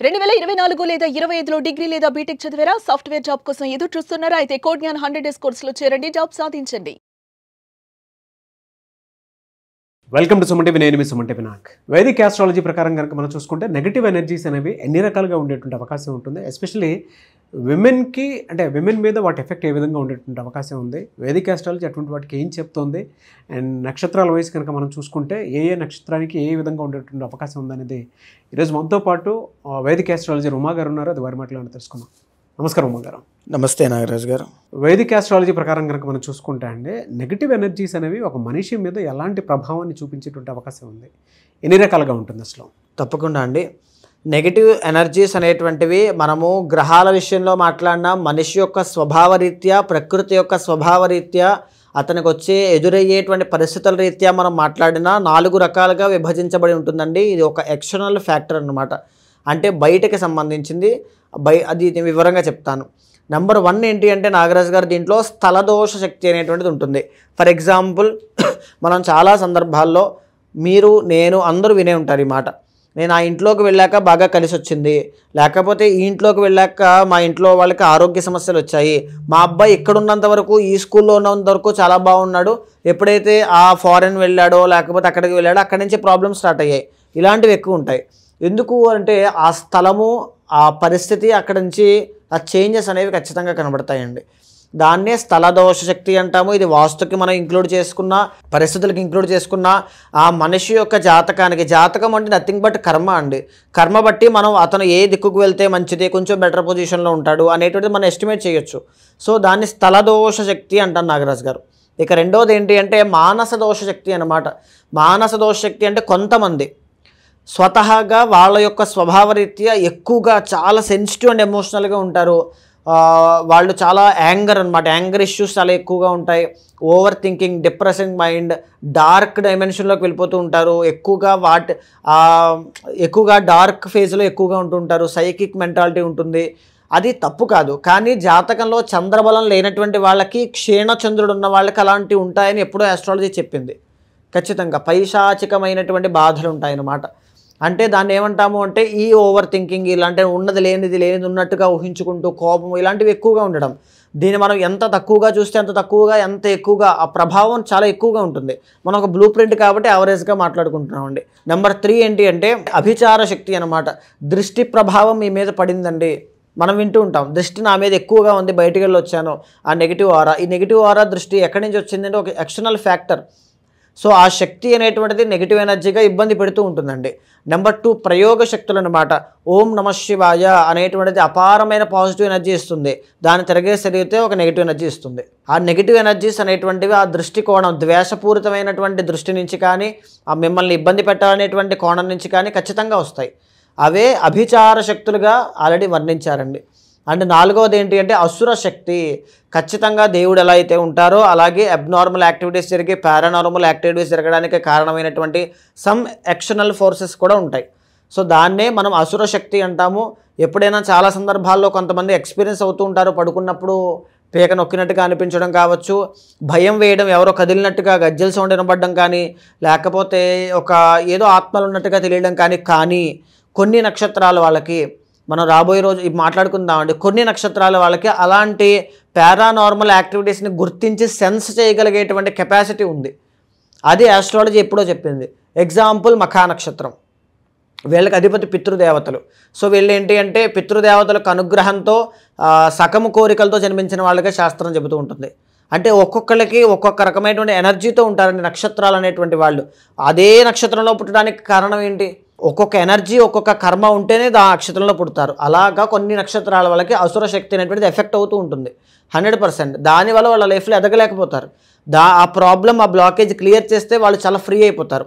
2024 లేదా 25లో డిగ్రీ లేదా బీటెక్ చదివారా? సాఫ్ట్వేర్ జాబ్ కోసం ఎదురు చూస్తున్నారా? అయితే కోడ్ జ్ఞాన్ 100 డేస్ కోర్సులో చేరండి, జాబ్ సాధించండి. Welcome to Suman TV. నేను మీ సుమన్ టీవీ నాగ్. వైదిక్ ఆస్ట్రాలజీ ప్రకారం కనుక మనం చూసుకుంటే నెగిటివ్ ఎనర్జీస్ అనేవి ఎన్ని రకాలుగా ఉండేటువంటి అవకాశం ఉంటుంది. ఎస్పెషల్లీ విమెన్కి, అంటే విమెన్ మీద వాటి ఎఫెక్ట్ ఏ విధంగా ఉండేటువంటి అవకాశం ఉంది. వైదిక్ ఆస్ట్రాలజీ అటువంటి వాటికి ఏం చెప్తోంది, అండ్ నక్షత్రాల వయసు కనుక మనం చూసుకుంటే ఏ నక్షత్రానికి ఏ విధంగా ఉండేటువంటి అవకాశం ఉందనేది ఈరోజు మనతో పాటు వైదిక్ ఆస్ట్రాలజీ ఉమా గారు ఉన్నారు. అది వారి మాటలో తెలుసుకుందాం. నమస్కారం ఉమా గారు. నమస్తే నాగరాజు గారు. వైదిక్ ఆస్ట్రాలజీ ప్రకారం కనుక మనం చూసుకుంటే అండి, నెగిటివ్ ఎనర్జీస్ అనేవి ఒక మనిషి మీద ఎలాంటి ప్రభావాన్ని చూపించేటువంటి అవకాశం ఉంది, ఎన్ని రకాలుగా ఉంటుంది అసలు? తప్పకుండా అండి. నెగిటివ్ ఎనర్జీస్ అనేటువంటివి మనము గ్రహాల విషయంలో మాట్లాడినా, మనిషి యొక్క స్వభావరీత్యా, ప్రకృతి యొక్క స్వభావరీత్యా, అతనికి వచ్చే ఎదురయ్యేటువంటి పరిస్థితుల రీత్యా మనం మాట్లాడినా 4 రకాలుగా విభజించబడి ఉంటుందండి. ఇది ఒక ఎక్స్టర్నల్ ఫ్యాక్టర్ అన్నమాట. అంటే బయటకి సంబంధించింది. అది వివరంగా చెప్తాను. నెంబర్ 1 ఏంటి అంటే నాగరాజు గారు, దీంట్లో స్థలదోష శక్తి అనేటువంటిది ఉంటుంది. ఫర్ ఎగ్జాంపుల్, మనం చాలా సందర్భాల్లో మీరు, నేను అందరూ వినే ఉంటారు ఈ మాట. నేను ఆ ఇంట్లోకి వెళ్ళాక బాగా కలిసి వచ్చింది, లేకపోతే ఈ ఇంట్లోకి వెళ్ళాక మా ఇంట్లో వాళ్ళకి ఆరోగ్య సమస్యలు వచ్చాయి, మా అబ్బాయి ఇక్కడ ఉన్నంత వరకు, ఈ స్కూల్లో ఉన్నంత వరకు చాలా బాగున్నాడు, ఎప్పుడైతే ఆ ఫారెన్ వెళ్ళాడో లేకపోతే అక్కడికి వెళ్ళాడో అక్కడి నుంచి ప్రాబ్లమ్స్ స్టార్ట్ అయ్యాయి. ఇలాంటివి ఎక్కువ ఉంటాయి. ఎందుకు అంటే ఆ స్థలము, ఆ పరిస్థితి, అక్కడి నుంచి ఆ చేంజెస్ అనేవి ఖచ్చితంగా కనబడతాయండి. దాన్నే స్థలదోష శక్తి అంటాము. ఇది వాస్తుకి మనం ఇంక్లూడ్ చేసుకున్న, పరిస్థితులకు ఇంక్లూడ్ చేసుకున్న, ఆ మనిషి యొక్క జాతకానికి, జాతకం అంటే నథింగ్ బట్ కర్మ అండి. కర్మ బట్టి మనం అతను ఏ దిక్కుకు వెళ్తే మంచిది, కొంచెం బెటర్ పొజిషన్లో ఉంటాడు అనేటువంటిది మనం ఎస్టిమేట్ చేయొచ్చు. సో దాన్ని స్థలదోష శక్తి అంటాను నాగరాజు గారు. ఇక రెండోది ఏంటి అంటే మానస దోష శక్తి అన్నమాట. మానస దోష శక్తి అంటే కొంతమంది స్వతహాగా వాళ్ళ యొక్క స్వభావరీత్యా ఎక్కువగా చాలా సెన్సిటివ్ అండ్ ఎమోషనల్గా ఉంటారు. వాళ్ళు చాలా యాంగర్ అనమాట. యాంగర్ ఇష్యూస్ చాలా ఎక్కువగా ఉంటాయి. Overthinking, depressing mind, dark డైమెన్షన్లోకి వెళ్ళిపోతూ ఉంటారు. ఎక్కువగా డార్క్ ఫేజ్లో ఎక్కువగా ఉంటుంటారు. సైకిక్ మెంటాలిటీ ఉంటుంది. అది తప్పు కాదు, కానీ జాతకంలో చంద్రబలం లేనటువంటి వాళ్ళకి, క్షీణచంద్రుడు ఉన్న వాళ్ళకి అలాంటివి ఉంటాయని ఎప్పుడో ఆస్ట్రాలజీ చెప్పింది. ఖచ్చితంగా పైశాచికమైనటువంటి బాధలు ఉంటాయన్నమాట. అంటే దాన్ని ఏమంటాము అంటే ఈ ఓవర్ థింకింగ్, ఇలాంటి ఉన్నది లేనిది ఉన్నట్టుగా ఊహించుకుంటూ, కోపం, ఇలాంటివి ఎక్కువగా ఉండడం. దీన్ని మనం ఎంత తక్కువగా చూస్తే అంత తక్కువగా, ఎంత ఎక్కువగా ఆ ప్రభావం చాలా ఎక్కువగా ఉంటుంది. మనం ఒక బ్లూ ప్రింట్ కాబట్టి యావరేజ్గా మాట్లాడుకుంటున్నామండి. నెంబర్ 3 ఏంటి అంటే అభిచార శక్తి అనమాట. దృష్టి ప్రభావం మీ మీద పడిందండి. మనం వింటూ ఉంటాం, దృష్టి నా మీద ఎక్కువగా ఉంది, బయటికి వెళ్ళి వచ్చాను. ఆ నెగిటివ్ ఆరా, ఈ నెగిటివ్ ఆరా దృష్టి ఎక్కడి నుంచి వచ్చిందంటే ఒక ఎక్స్టర్నల్ ఫ్యాక్టర్. సో ఆ శక్తి అనేటువంటిది నెగిటివ్ ఎనర్జీగా ఇబ్బంది పెడుతూ ఉంటుందండి. నెంబర్ 2 ప్రయోగ శక్తులు అనమాట. ఓం నమ శివాయ అనేటువంటిది అపారమైన పాజిటివ్ ఎనర్జీ ఇస్తుంది. దాన్ని తిరిగితే ఒక నెగిటివ్ ఎనర్జీ ఇస్తుంది. ఆ నెగిటివ్ ఎనర్జీస్ అనేటువంటివి ఆ దృష్టికోణం, ద్వేషపూరితమైనటువంటి దృష్టి నుంచి కానీ, ఆ మిమ్మల్ని ఇబ్బంది పెట్టాలనేటువంటి కోణం నుంచి కానీ ఖచ్చితంగా వస్తాయి. అవే అభిచార శక్తులుగా ఆల్రెడీ వర్ణించారండి. అండ్ 4వది ఏంటి అంటే అసుర శక్తి. ఖచ్చితంగా దేవుడు ఎలా అయితే ఉంటారో అలాగే అబ్నార్మల్ యాక్టివిటీస్ జరిగి, పారానార్మల్ యాక్టివిటీస్ జరగడానికి కారణమైనటువంటి సమ్ ఎక్స్టర్నల్ ఫోర్సెస్ కూడా ఉంటాయి. సో దాన్నే మనం అసుర శక్తి అంటాము. ఎప్పుడైనా చాలా సందర్భాల్లో కొంతమంది ఎక్స్పీరియన్స్ అవుతూ ఉంటారు. పడుకున్నప్పుడు పేక నొక్కినట్టుగా అనిపించడం కావచ్చు, భయం వేయడం, ఎవరో కదిలినట్టుగా గజ్జల సౌండ్ వినపడడం కానీ, లేకపోతే ఏదో ఆత్మలు ఉన్నట్టుగా తెలియడం కానీ కొన్ని నక్షత్రాల వాళ్ళకి, మనం రాబోయే రోజు మాట్లాడుకుందామండి, కొన్ని నక్షత్రాల వాళ్ళకి అలాంటి పారానార్మల్ యాక్టివిటీస్ని గుర్తించి సెన్స్ చేయగలిగేటువంటి కెపాసిటీ ఉంది. అది ఆస్ట్రాలజీ ఎప్పుడో చెప్పింది. ఎగ్జాంపుల్ మఖా నక్షత్రం, వీళ్ళకి అధిపతి పితృదేవతలు. సో వీళ్ళు ఏంటి అంటే పితృదేవతలకు అనుగ్రహంతో సకము కోరికలతో జన్మించిన వాళ్ళకే శాస్త్రం చెబుతూ ఉంటుంది. అంటే ఒక్కొక్కరికి ఒక్కొక్క రకమైనటువంటి ఎనర్జీతో ఉంటారండి నక్షత్రాలు అనేటువంటి వాళ్ళు. అదే నక్షత్రంలో పుట్టడానికి కారణం ఏంటి? ఒక్కొక్క ఎనర్జీ, ఒక్కొక్క కర్మ ఉంటేనే ఆ నక్షత్రంలో పుడతారు. అలాగా కొన్ని నక్షత్రాల వాళ్ళకి అసుర శక్తి అనేటువంటిది ఎఫెక్ట్ అవుతూ ఉంటుంది 100%. దానివల్ల వాళ్ళ లైఫ్లో ఎదగలేకపోతారు. ఆ ప్రాబ్లం, ఆ బ్లాకేజ్ క్లియర్ చేస్తే వాళ్ళు చాలా ఫ్రీ అయిపోతారు.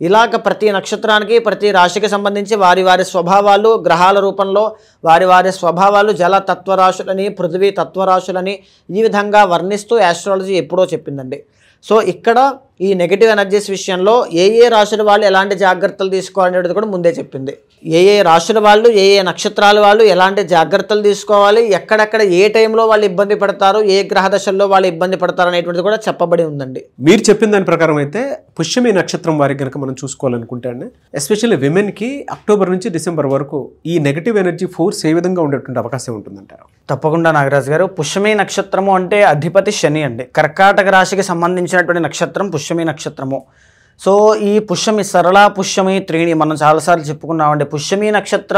ఇలాగ ప్రతి నక్షత్రానికి, ప్రతి రాశికి సంబంధించి వారి స్వభావాలు, గ్రహాల రూపంలో వారి స్వభావాలు, జల తత్వరాశులని, పృథివీ తత్వరాశులని ఈ విధంగా వర్ణిస్తూ ఆస్ట్రాలజీ ఎప్పుడో చెప్పిందండి. సో ఇక్కడ ఈ నెగిటివ్ ఎనర్జీస్ విషయంలో ఏ రాశుల వాళ్ళు ఎలాంటి జాగ్రత్తలు తీసుకోవాలనేది కూడా ముందే చెప్పింది. ఏ రాశుల వాళ్ళు ఏ నక్షత్రాల వాళ్ళు ఎలాంటి జాగ్రత్తలు తీసుకోవాలి, ఎక్కడెక్కడ ఏ టైంలో వాళ్ళు ఇబ్బంది పడతారు, ఏ గ్రహ దశల్లో వాళ్ళు ఇబ్బంది పడతారు అనేటువంటిది కూడా చెప్పబడి ఉందండి. మీరు చెప్పిన దాని ప్రకారం అయితే పుష్యమి నక్షత్రం వారికి కనుక మనం చూసుకోవాలనుకుంటే అండి, ఎస్పెషల్లీ విమెన్కి అక్టోబర్ నుంచి డిసెంబర్ వరకు ఈ నెగిటివ్ ఎనర్జీ ఫోర్స్ ఏ విధంగా ఉండేటువంటి అవకాశం ఉంటుందంటారు? తప్పకుండా నాగరాజు గారు, పుష్యమి నక్షత్రము అంటే అధిపతి శని అండి. కర్కాటక రాశికి సంబంధించినటువంటి నక్షత్రం పుష్యమి నక్షత్రము. సో ఈ పుష్యమి సరళ పుష్యమి త్రీణి మనం చాలాసార్లు చెప్పుకున్నామండి. పుష్యమి నక్షత్ర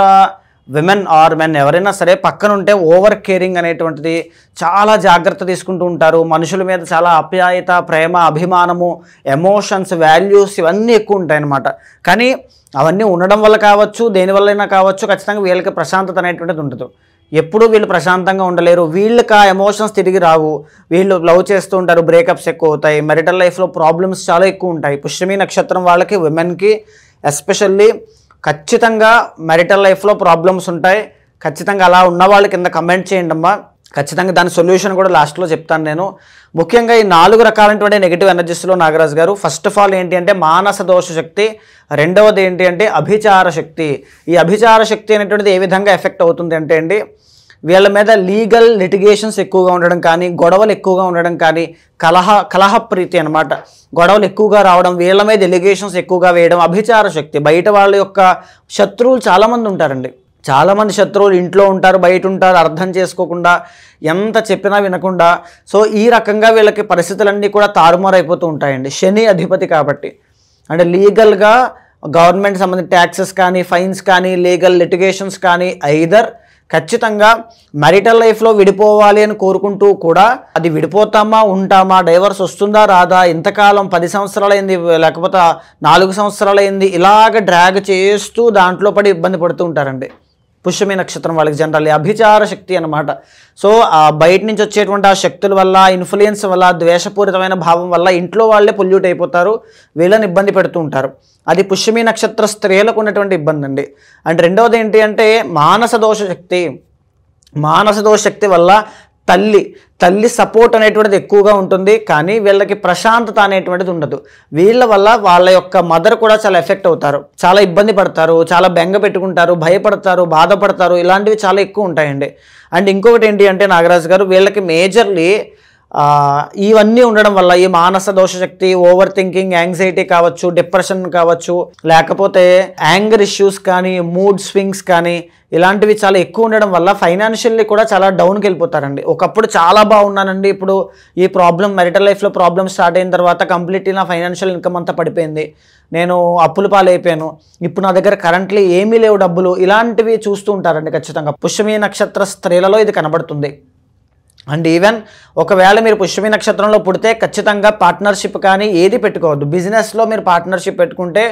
విమెన్ ఆర్ మెన్ ఎవరైనా సరే పక్కన ఉంటే ఓవర్ కేరింగ్ అనేటువంటిది, చాలా జాగ్రత్త తీసుకుంటూ ఉంటారు. మనుషుల మీద చాలా ఆప్యాయత, ప్రేమ, అభిమానము, ఎమోషన్స్, వాల్యూస్ ఇవన్నీ ఎక్కువ ఉంటాయి అన్నమాట. కానీ అవన్నీ ఉండడం వల్ల కావచ్చు, దేనివల్లైనా కావచ్చు, ఖచ్చితంగా వీళ్ళకి ప్రశాంతత అనేటువంటిది ఉండదు. ఎప్పుడూ వీళ్ళు ప్రశాంతంగా ఉండలేరు. వీళ్ళకి ఆ ఎమోషన్స్ తిరిగి రావు. వీళ్ళు లవ్ చేస్తూ ఉంటారు, బ్రేకప్స్ ఎక్కువ అవుతాయి, మెరిటల్ లైఫ్లో ప్రాబ్లమ్స్ చాలా ఎక్కువ ఉంటాయి. పుష్యమి నక్షత్రం వాళ్ళకి, విమెన్కి ఎస్పెషల్లీ ఖచ్చితంగా మెరిటల్ లైఫ్లో ప్రాబ్లమ్స్ ఉంటాయి. ఖచ్చితంగా అలా ఉన్న వాళ్ళ కింద కమెంట్ చేయండి అమ్మా. ఖచ్చితంగా దాని సొల్యూషన్ కూడా లాస్ట్లో చెప్తాను నేను. ముఖ్యంగా ఈ 4 రకాలైనటువంటి నెగిటివ్ ఎనర్జీస్లో నాగరాజు గారు, ఫస్ట్ ఆఫ్ ఆల్ ఏంటి అంటే మానస దోష శక్తి, రెండవది ఏంటి అంటే అభిచార శక్తి. ఈ అభిచార శక్తి అనేటువంటిది ఏ విధంగా ఎఫెక్ట్ అవుతుంది అంటే అండి, వీళ్ళ మీద లీగల్ లిటిగేషన్స్ ఎక్కువగా ఉండడం కానీ, గొడవలు ఎక్కువగా ఉండడం కానీ, కలహ ప్రీతి అనమాట, గొడవలు ఎక్కువగా రావడం, వీళ్ళ మీద ఎలిగేషన్స్ ఎక్కువగా వేయడం అభిచార శక్తి. బయట వాళ్ళ యొక్క శత్రువులు చాలామంది ఉంటారండి. చాలామంది శత్రువులు ఇంట్లో ఉంటారు, బయట ఉంటారు, అర్థం చేసుకోకుండా, ఎంత చెప్పినా వినకుండా. సో ఈ రకంగా వీళ్ళకి పరిస్థితులన్నీ కూడా తారుమారు అయిపోతూ ఉంటాయండి. శని అధిపతి కాబట్టి, అంటే లీగల్గా గవర్నమెంట్ సంబంధించిన ట్యాక్సెస్ కానీ, ఫైన్స్ కానీ, లీగల్ లిటిగేషన్స్ కానీ, ఐదర్ ఖచ్చితంగా మ్యారిటల్ లైఫ్లో విడిపోవాలి అని కోరుకుంటూ కూడా అది విడిపోతామా, ఉంటామా, డైవర్స్ వస్తుందా రాదా, ఇంతకాలం 10 సంవత్సరాలైంది లేకపోతే 4 సంవత్సరాలైంది, ఇలాగ డ్రాగ్ చేస్తూ దాంట్లో పడి ఇబ్బంది పడుతూ ఉంటారండి పుష్యమి నక్షత్రం వాళ్ళకి. జనరల్లీ అభిచార శక్తి అనమాట. సో ఆ బయట నుంచి వచ్చేటువంటి ఆ శక్తుల వల్ల, ఇన్ఫ్లుయెన్స్ వల్ల, ద్వేషపూరితమైన భావం వల్ల ఇంట్లో వాళ్ళే పొల్యూట్ అయిపోతారు, వీళ్ళని ఇబ్బంది పెడుతూ ఉంటారు. అది పుష్యమి నక్షత్ర స్త్రీలకు ఉన్నటువంటి ఇబ్బంది అండి. అండ్ రెండవది ఏంటి అంటే మానస దోష శక్తి. మానస దోష శక్తి వల్ల తల్లి సపోర్ట్ అనేటువంటిది ఎక్కువగా ఉంటుంది, కానీ వీళ్ళకి ప్రశాంతత అనేటువంటిది ఉండదు. వీళ్ళ వల్ల వాళ్ళ యొక్క మదర్ కూడా చాలా ఎఫెక్ట్ అవుతారు, చాలా ఇబ్బంది పడతారు, చాలా బెంగ పెట్టుకుంటారు, భయపడతారు, బాధపడతారు, ఇలాంటివి చాలా ఎక్కువ ఉంటాయండి. అండ్ ఇంకొకటి ఏంటి అంటే నాగరాజు గారు, వీళ్ళకి మేజర్లీ ఇవన్నీ ఉండడం వల్ల, ఈ మానస దోష శక్తి, ఓవర్ థింకింగ్, యాంగ్జైటీ కావచ్చు, డిప్రెషన్ కావచ్చు, లేకపోతే యాంగర్ ఇష్యూస్ కానీ, మూడ్ స్వింగ్స్ కానీ, ఇలాంటివి చాలా ఎక్కువ ఉండడం వల్ల ఫైనాన్షియల్లీ కూడా చాలా డౌన్కి వెళ్ళిపోతారండి. ఒకప్పుడు చాలా బాగున్నానండి, ఇప్పుడు ఈ ప్రాబ్లం, మెరిటల్ లైఫ్లో ప్రాబ్లమ్ స్టార్ట్ అయిన తర్వాత కంప్లీట్లీ నా ఫైనాన్షియల్ ఇన్కమ్ అంతా పడిపోయింది, నేను అప్పుల పాలైపోయాను, ఇప్పుడు నా దగ్గర కరెంట్లీ ఏమీ లేవు డబ్బులు, ఇలాంటివి చూస్తూ ఉంటారండి. ఖచ్చితంగా పుష్యమి నక్షత్ర స్త్రీలలో ఇది కనబడుతుంది. అండ్ ఈవెన్ ఒకవేళ మీరు పుష్యమి నక్షత్రంలో పుడితే ఖచ్చితంగా పార్ట్నర్షిప్ కానీ ఏది పెట్టుకోవద్దు. బిజినెస్లో మీరు పార్ట్నర్షిప్ పెట్టుకుంటే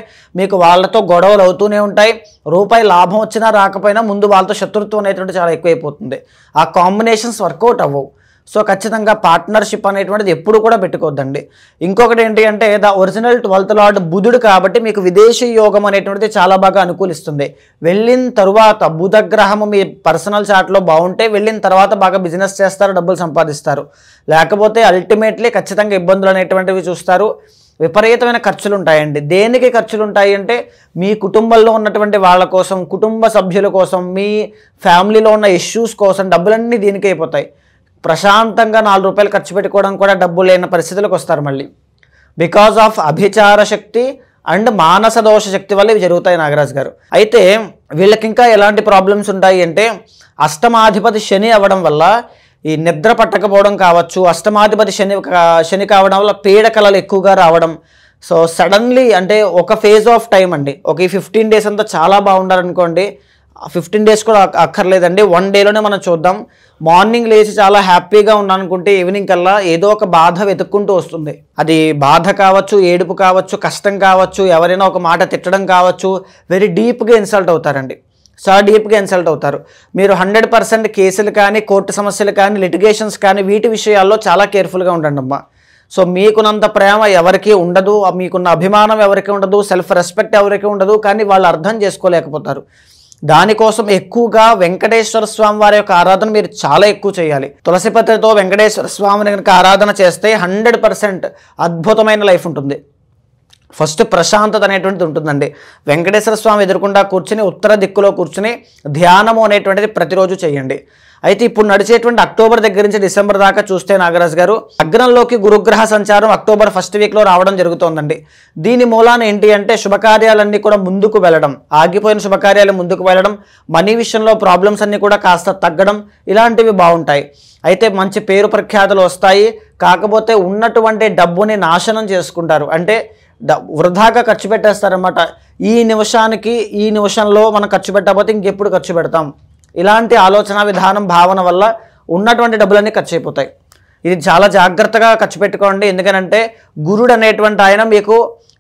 మీకు వాళ్ళతో గొడవలు అవుతూనే ఉంటాయి, రూపాయి లాభం వచ్చినా రాకపోయినా ముందు వాళ్ళతో శత్రుత్వం అనేటువంటి చాలా ఎక్కువైపోతుంది, ఆ కాంబినేషన్స్ వర్కౌట్ అవ్వవు. సో ఖచ్చితంగా పార్ట్నర్షిప్ అనేటువంటిది ఎప్పుడు కూడా పెట్టుకోవద్దండి. ఇంకొకటి ఏంటి అంటే ద ఒరిజినల్ 12th లార్డ్ బుధుడు కాబట్టి మీకు విదేశీ యోగం అనేటువంటిది చాలా బాగా అనుకూలిస్తుంది. వెళ్ళిన తరువాత బుధ గ్రహము మీ పర్సనల్ చార్ట్లో బాగుంటే వెళ్ళిన తర్వాత బాగా బిజినెస్ చేస్తారు, డబ్బులు సంపాదిస్తారు. లేకపోతే అల్టిమేట్లీ ఖచ్చితంగా ఇబ్బందులు అనేటువంటివి చూస్తారు, విపరీతమైన ఖర్చులు ఉంటాయండి. దేనికి ఖర్చులు ఉంటాయి అంటే మీ కుటుంబంలో ఉన్నటువంటి వాళ్ళ కోసం, కుటుంబ సభ్యుల కోసం, మీ ఫ్యామిలీలో ఉన్న ఇష్యూస్ కోసం డబ్బులన్నీ దీనికి అయిపోతాయి. ప్రశాంతంగా 4 రూపాయలు ఖర్చు పెట్టుకోవడం కూడా డబ్బు లేని పరిస్థితులకు వస్తారు మళ్ళీ, బికాజ్ ఆఫ్ అభిచార శక్తి అండ్ మానస దోష శక్తి వల్ల ఇవి జరుగుతాయి నాగరాజు గారు. అయితే వీళ్ళకి ఇంకా ఎలాంటి ప్రాబ్లమ్స్ ఉంటాయి అంటే, అష్టమాధిపతి శని అవ్వడం వల్ల ఈ నిద్ర పట్టకపోవడం కావచ్చు, అష్టమాధిపతి శని కావడం వల్ల పీడకలలు ఎక్కువగా రావడం. సో సడన్లీ అంటే ఒక ఫేజ్ ఆఫ్ టైం అండి, ఒక 15 డేస్ అంతా చాలా బాగుండాలనుకోండి, 15 డేస్ కూడా అక్కర్లేదండి, 1 డేలోనే మనం చూద్దాం. మార్నింగ్ లేచి చాలా హ్యాపీగా ఉన్నానుకుంటే ఈవినింగ్ కల్లా ఏదో ఒక బాధ వెతుక్కుంటూ వస్తుంది. అది బాధ కావచ్చు, ఏడుపు కావచ్చు, కష్టం కావచ్చు, ఎవరైనా ఒక మాట తిట్టడం కావచ్చు, వెరీ డీప్గా ఇన్సల్ట్ అవుతారండి, చాలా డీప్గా ఇన్సల్ట్ అవుతారు. మీరు 100% కేసులు కానీ, కోర్టు సమస్యలు కానీ, లిటిగేషన్స్ కానీ వీటి విషయాల్లో చాలా కేర్ఫుల్గా ఉండండి అమ్మా. సో మీకున్నంత ప్రేమ ఎవరికీ ఉండదు, మీకున్న అభిమానం ఎవరికీ ఉండదు, సెల్ఫ్ రెస్పెక్ట్ ఎవరికీ ఉండదు, కానీ వాళ్ళు అర్థం చేసుకోలేకపోతారు. దానికోసం ఎక్కువగా వెంకటేశ్వర స్వామి వారి యొక్క ఆరాధన మీరు చాలా ఎక్కువ చేయాలి. తులసి పత్రితో వెంకటేశ్వర స్వామిని కనుక ఆరాధన చేస్తే 100% అద్భుతమైన లైఫ్ ఉంటుంది. ఫస్ట్ ప్రశాంతత అనేటువంటిది ఉంటుందండి. వెంకటేశ్వర స్వామి ఎదురుకుండా కూర్చుని ఉత్తర దిక్కులో కూర్చుని ధ్యానము అనేటువంటిది ప్రతిరోజు చేయండి. అయితే ఇప్పుడు నడిచేటువంటి అక్టోబర్ దగ్గర నుంచి డిసెంబర్ దాకా చూస్తే నాగరాజు గారు లగ్నంలోకి గురుగ్రహ సంచారం అక్టోబర్ ఫస్ట్ వీక్లో రావడం జరుగుతోందండి. దీని మూలాన ఏంటి అంటే శుభకార్యాలన్నీ కూడా ముందుకు వెళ్ళడం, ఆగిపోయిన శుభకార్యాలు ముందుకు వెళ్ళడం, మనీ విషయంలో ప్రాబ్లమ్స్ అన్నీ కూడా కాస్త తగ్గడం, ఇలాంటివి బాగుంటాయి. అయితే మంచి పేరు ప్రఖ్యాతులు వస్తాయి. కాకపోతే ఉన్నటువంటి డబ్బుని నాశనం చేసుకుంటారు. అంటే వృధాగా ఖర్చు పెట్టేస్తారనమాట. ఈ నిమిషంలో మనం ఖర్చు పెట్టకపోతే ఇంకెప్పుడు ఖర్చు పెడతాం, ఇలాంటి ఆలోచన విధానం భావన వల్ల ఉన్నటువంటి డబ్బులన్నీ ఖర్చు అయిపోతాయి. ఇది చాలా జాగ్రత్తగా ఖర్చు పెట్టుకోండి. ఎందుకనంటే గురుడు అనేటువంటి ఆయన మీకు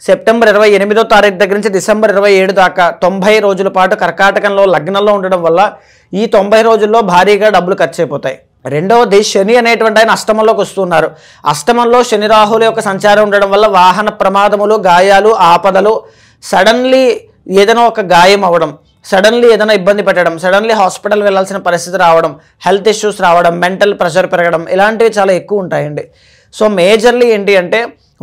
సెప్టెంబర్ 28వ తారీఖు దగ్గర నుంచి డిసెంబర్ 27 దాకా 90 రోజుల పాటు కర్కాటకంలో లగ్నంలో ఉండడం వల్ల ఈ 90 రోజుల్లో భారీగా డబ్బులు ఖర్చు అయిపోతాయి. రెండవది శని అనేటువంటి ఆయన అష్టమంలోకి వస్తున్నారు. అష్టమంలో శని రాహుల యొక్క సంచారం ఉండడం వల్ల వాహన ప్రమాదములు, గాయాలు, ఆపదలు, సడన్లీ ఏదైనా ఒక గాయం అవ్వడం, సడన్లీ ఏదైనా ఇబ్బంది పెట్టడం, సడన్లీ హాస్పిటల్ వెళ్ళాల్సిన పరిస్థితి రావడం, హెల్త్ ఇష్యూస్ రావడం, మెంటల్ ప్రెషర్ పెరగడం, ఇలాంటివి చాలా ఎక్కువ ఉంటాయండి. సో మేజర్లీ ఏంటి అంటే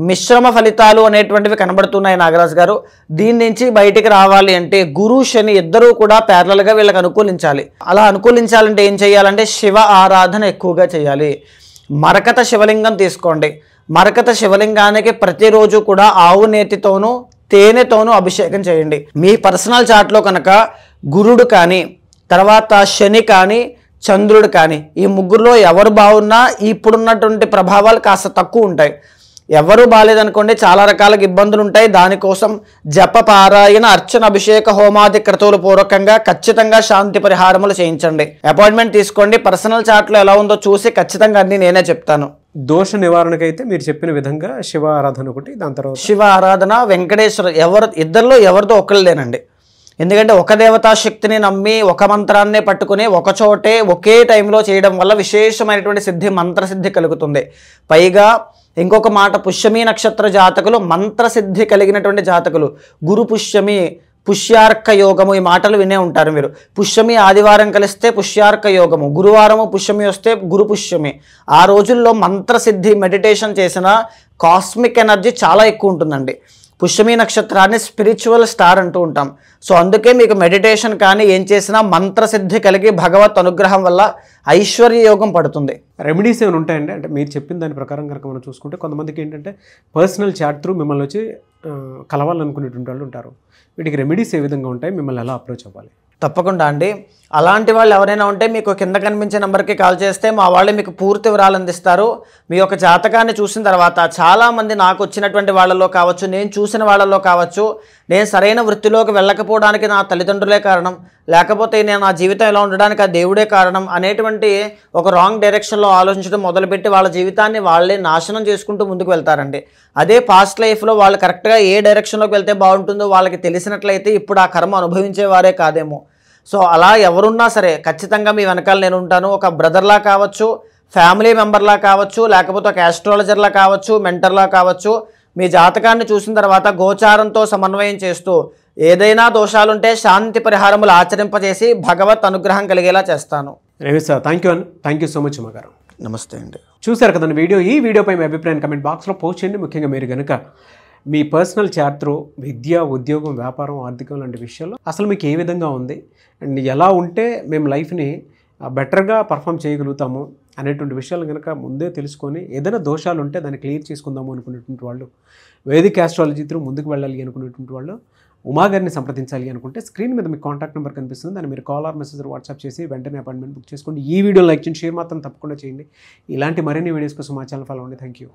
మిశ్రమ ఫలితాలు అనేటువంటివి కనబడుతున్నాయి నాగరాజు గారు. దీని నుంచి బయటికి రావాలి అంటే గురు శని ఇద్దరూ కూడా ప్యారలల్గా వీళ్ళకి అనుకూలించాలి. అలా అనుకూలించాలంటే ఏం చేయాలంటే శివ ఆరాధన ఎక్కువగా చేయాలి. మరకత శివలింగం తీసుకోండి. మరకత శివలింగానికి ప్రతిరోజు కూడా ఆవు నేతితోనూ తేనెతోనూ అభిషేకం చేయండి. మీ పర్సనల్ చార్ట్లో కనుక గురుడు కానీ, తర్వాత శని కానీ, చంద్రుడు కానీ, ఈ ముగ్గురులో ఎవరు బాగున్నా ఇప్పుడున్నటువంటి ప్రభావాలు కాస్త తక్కువ ఉంటాయి. ఎవరు బాగాలేదనుకోండి చాలా రకాల ఇబ్బందులు ఉంటాయి. దానికోసం జప, పారాయణ, అర్చన, అభిషేక, హోమాది క్రతువులు పూర్వకంగా ఖచ్చితంగా శాంతి పరిహారములు చేయించండి. అపాయింట్మెంట్ తీసుకోండి. పర్సనల్ చార్ట్లో ఎలా ఉందో చూసి ఖచ్చితంగా అన్ని నేనే చెప్తాను. దోష నివారణకైతే మీరు చెప్పిన విధంగా శివ ఆరాధన ఒకటి, దాని తర్వాత శివ ఆరాధన, వెంకటేశ్వర, ఇద్దరిలో ఎవరితో ఒకళ్ళేనండి. ఎందుకంటే ఒక దేవతా శక్తిని నమ్మి ఒక మంత్రాన్నే పట్టుకుని ఒక చోటే ఒకే టైంలో చేయడం వల్ల విశేషమైనటువంటి సిద్ధి, మంత్రసిద్ధి కలుగుతుంది. పైగా ఇంకొక మాట, పుష్యమి నక్షత్ర జాతకులు మంత్రసిద్ధి కలిగినటువంటి జాతకులు. గురు పుష్యమి, పుష్యార్క యోగము, ఈ మాటలు వినే ఉంటారు మీరు. పుష్యమి ఆదివారం కలిస్తే పుష్యార్క యోగము, గురువారము పుష్యమి వస్తే గురు పుష్యమి. ఆ రోజుల్లో మంత్రసిద్ధి, మెడిటేషన్ చేసిన కాస్మిక్ ఎనర్జీ చాలా ఎక్కువ ఉంటుందండి. పుష్యమి నక్షత్రాన్ని స్పిరిచువల్ స్టార్ అంటూ ఉంటాం. సో అందుకే మీకు మెడిటేషన్ కానీ ఏం చేసినా మంత్రసిద్ధి కలిగి భగవత్ అనుగ్రహం వల్ల ఐశ్వర్య యోగం పడుతుంది. రెమెడీస్ ఏమైనా ఉంటాయండి? అంటే మీరు చెప్పిన దాని ప్రకారం కనుక మనం చూసుకుంటే కొంతమందికి ఏంటంటే పర్సనల్ చాట్ త్రూ మిమ్మల్ని వచ్చి కలవాలనుకునేటువంటి వాళ్ళు ఉంటారు. వీటికి రెమెడీస్ ఏ విధంగా ఉంటాయి, మిమ్మల్ని ఎలా అప్రోచ్ అవ్వాలి? తప్పకుండా అండి. అలాంటి వాళ్ళు ఎవరైనా ఉంటే మీకు కింద కనిపించే నెంబర్కి కాల్ చేస్తే మా వాళ్ళు మీకు పూర్తి వివరాలు అందిస్తారు. మీ యొక్క జాతకాన్ని చూసిన తర్వాత చాలామంది నాకు వచ్చినటువంటి వాళ్ళలో కావచ్చు, నేను చూసిన వాళ్ళలో కావచ్చు, నేను సరైన వృత్తిలోకి వెళ్ళకపోవడానికి నా తల్లిదండ్రులే కారణం, లేకపోతే నేను నా జీవితం ఎలా ఉండడానికి ఆ దేవుడే కారణం అనేటువంటి ఒక రాంగ్ డైరెక్షన్లో ఆలోచించడం మొదలుపెట్టి వాళ్ళ జీవితాన్ని వాళ్ళే నాశనం చేసుకుంటూ ముందుకు వెళ్తారండి. అదే పాస్ట్ లైఫ్లో వాళ్ళు కరెక్ట్గా ఏ డైరెక్షన్లోకి వెళ్తే బాగుంటుందో వాళ్ళకి తెలిసినట్లయితే ఇప్పుడు ఆ కర్మ అనుభవించేవారే కాదేమో. సో అలా ఎవరున్నా సరే ఖచ్చితంగా మీ వెనకాల నేను ఉంటాను. ఒక బ్రదర్లా కావచ్చు, ఫ్యామిలీ మెంబర్లా కావచ్చు, లేకపోతే ఒక ఆస్ట్రాలజర్లా కావచ్చు, మెంటర్లా కావచ్చు. మీ జాతకాన్ని చూసిన తర్వాత గోచారంతో సమన్వయం చేస్తూ ఏదైనా దోషాలుంటే శాంతి పరిహారములు ఆచరింపజేసి భగవత్ అనుగ్రహం కలిగేలా చేస్తాను. Ravi sir, thank you so much ఉమాగారు. నమస్తే అండి. చూసారు కదండి వీడియో. ఈ వీడియోపై మీ అభిప్రాయం కమెంట్ బాక్స్లో పోస్ట్ చేయండి. ముఖ్యంగా మీరు కనుక మీ పర్సనల్ చార్ట్ త్రూ విద్య, ఉద్యోగం, వ్యాపారం, ఆర్థికం లాంటి విషయాల్లో అసలు మీకు ఏ విధంగా ఉంది అండ్ ఎలా ఉంటే మేము లైఫ్ని బెటర్గా పర్ఫామ్ చేయగలుగుతాము అనేటువంటి విషయాలు కనుక ముందే తెలుసుకొని ఏదైనా దోషాలు ఉంటే దాన్ని క్లియర్ చేసుకుందాము అనుకునేటువంటి వాళ్ళు, వేదిక్ ఆస్ట్రాలజీ త్రూ ముందుకు వెళ్ళాలి అనుకునేటువంటి వాళ్ళు ఉమాగారిని సంప్రదించాలి అనుకుంటే స్క్రీన్ మీద మీకు కాంటాక్ట్ నెంబర్ కనిపిస్తుంది. దాన్ని మీరు కాల్ ఆర్ మెసేజ్ వాట్సాప్ చేసి వెంటనే అపాయింట్మెంట్ బుక్ చేసుకోండి. ఈ వీడియో లైక్ చేయండి, షేర్ మాత్రం తప్పకుండా చేయండి. ఇలాంటి మరిన్ని వీడియోస్ కోసం మా ఛానల్ ఫాలో అవ్వండి. Thank you.